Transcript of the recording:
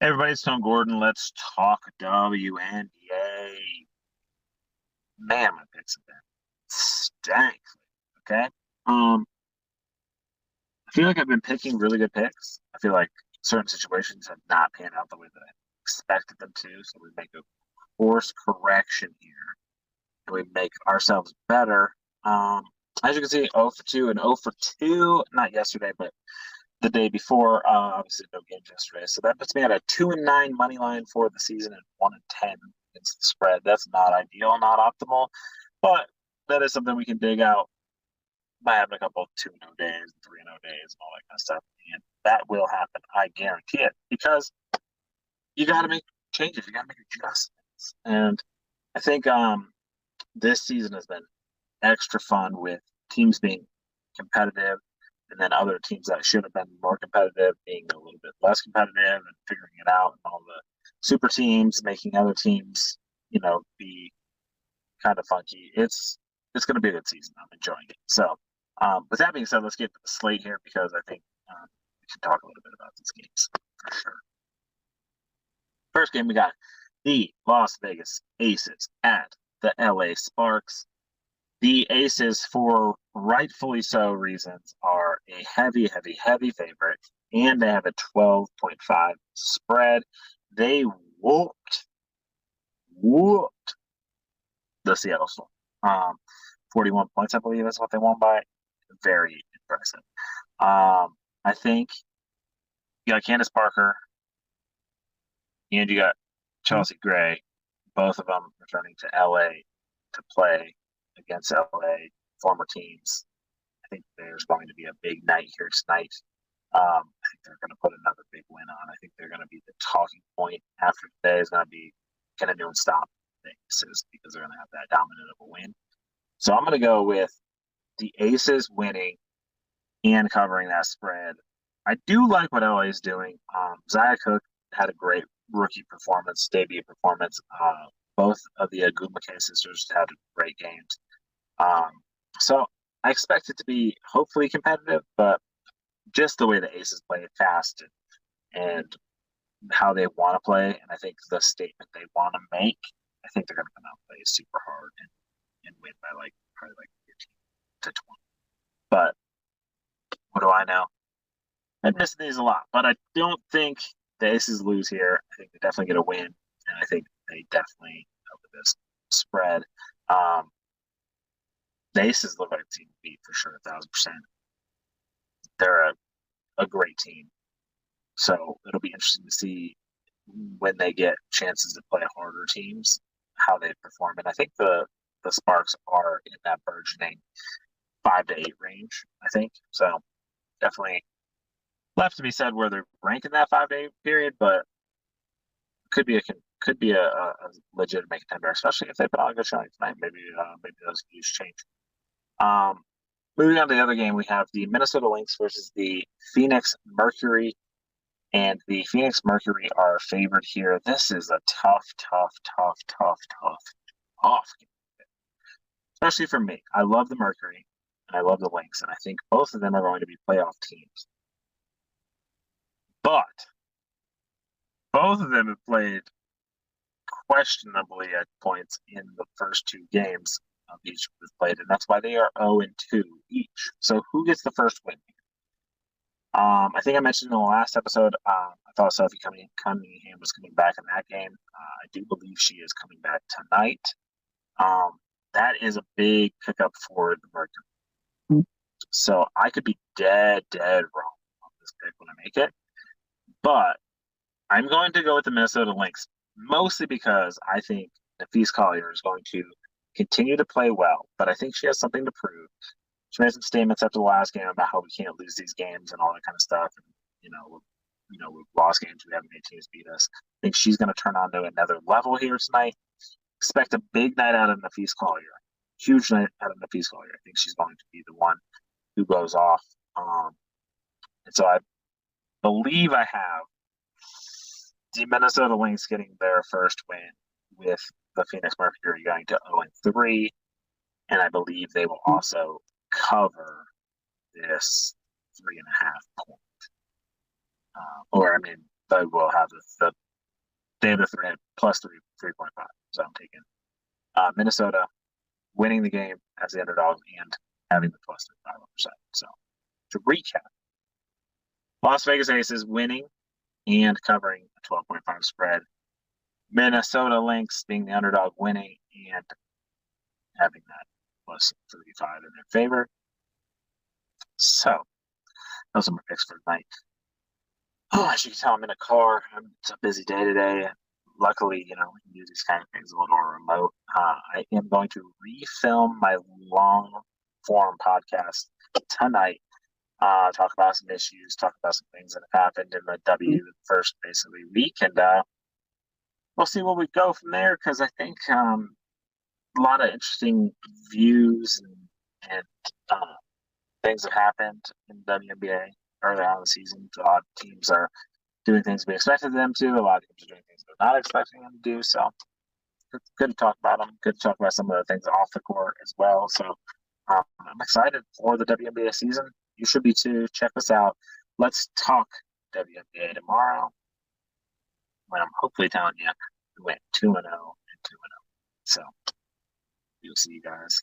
Hey everybody, it's Tom Gordon. Let's talk WNBA. Man, my picks have been stank. Okay. Um, I feel like I've been picking really good picks. I feel like certain situations have not panned out the way that I expected them to. So we make a course correction here and we make ourselves better. As you can see, 0 for 2 and 0 for 2, not yesterday, but the day before. Obviously, no games yesterday, so that puts me at a 2-9 money line for the season and 1-10 against the spread. That's not ideal, not optimal, but that is something we can dig out by having a couple of 2-0 days, 3-0 days, and all that kind of stuff. And that will happen, I guarantee it, because you got to make changes, you got to make adjustments, and I think this season has been extra fun with teams being competitive and then other teams that should have been more competitive being a little bit less competitive and figuring it out, and all the super teams making other teams, be kind of funky. It's going to be a good season. I'm enjoying it. So, with that being said, let's get to the slate here because I think we should talk a little bit about these games for sure. First game, we got the Las Vegas Aces at the LA Sparks. The Aces, for rightfully so reasons, are a heavy, heavy, heavy favorite, and they have a 12.5 spread. They whooped the Seattle Storm. 41 points, I believe, is what they won by. Very impressive. I think you got Candace Parker and you got Chelsea Gray, both of them returning to LA to play against LA former teams. I think there's going to be a big night here tonight. I think they're going to put another big win on. I think they're going to be the talking point after today is going to be, can anyone stop the Aces, because they're going to have that dominant of a win. So I'm going to go with the Aces winning and covering that spread. I do like what LA is doing. Zaya Cook had a great rookie performance, debut performance. Both of the Agumake sisters had great games. So I expect it to be hopefully competitive, but just the way the Aces play it fast and how they want to play, and I think the statement they want to make, I think they're going to come out and play super hard and win by probably 15 to 20. But what do I know? I miss these a lot, but I don't think the Aces lose here. I think they definitely get a win, and I think they definitely cover this spread. The Aces look like a team to beat for sure, 1,000%. They're a great team, so it'll be interesting to see when they get chances to play harder teams how they perform. And I think the Sparks are in that burgeoning 5 to 8 range. I think so. Definitely left to be said where they're ranked in that 5 to 8 period, but could be a legitimate contender, especially if they put on a good showing tonight. Maybe those views change. Moving on to the other game, we have the Minnesota Lynx versus the Phoenix Mercury, and the Phoenix Mercury are favored here. This is a tough, tough, tough, tough, tough, tough game, especially for me. I love the Mercury and I love the Lynx, and I think both of them are going to be playoff teams. But both of them have played questionably at points in the first two games of each have played, and that's why they are 0-2 each. So who gets the first win? I think I mentioned in the last episode, I thought Sophie Cunningham was coming back in that game. I do believe she is coming back tonight. That is a big pickup for the Mercury. So I could be dead wrong on this pick when I make it. But I'm going to go with the Minnesota Lynx, mostly because I think Nafise Collier is going to continue to play well, but I think she has something to prove. She made some statements after the last game about how we can't lose these games and all that kind of stuff. And, we've lost games, we haven't made teams beat us. I think she's going to turn on to another level here tonight. Expect a big night out of Nafise Collier. Huge night out of Nafise Collier. I think she's going to be the one who goes off. And so I believe I have the Minnesota Lynx getting their first win with the Phoenix Mercury going to 0-3. And I believe they will also cover this 3.5 point. they will have they have the three plus 3.5. So I'm taking Minnesota winning the game as the underdog and having the plus 5%. So to recap, Las Vegas Aces winning and covering a 12.5 spread. Minnesota Lynx being the underdog winning and having that plus 35 in their favor. So those are my picks for tonight. Oh, as you can tell, I'm in a car. It's a busy day today. Luckily, we can do these kind of things a little more remote. I am going to refilm my long form podcast tonight. Talk about some issues, talk about some things that have happened in the W first basically week, and we'll see where we go from there. Because I think a lot of interesting views and things have happened in WNBA early on in the season. A lot of teams are doing things we expected them to. A lot of teams are doing things we're not expecting them to do. So it's good to talk about them. Good to talk about some of the things off the court as well. So I'm excited for the WNBA season. You should be too. Check us out. Let's talk WNBA tomorrow when I'm hopefully telling you we went 2-0 and 2-0. So we'll see you guys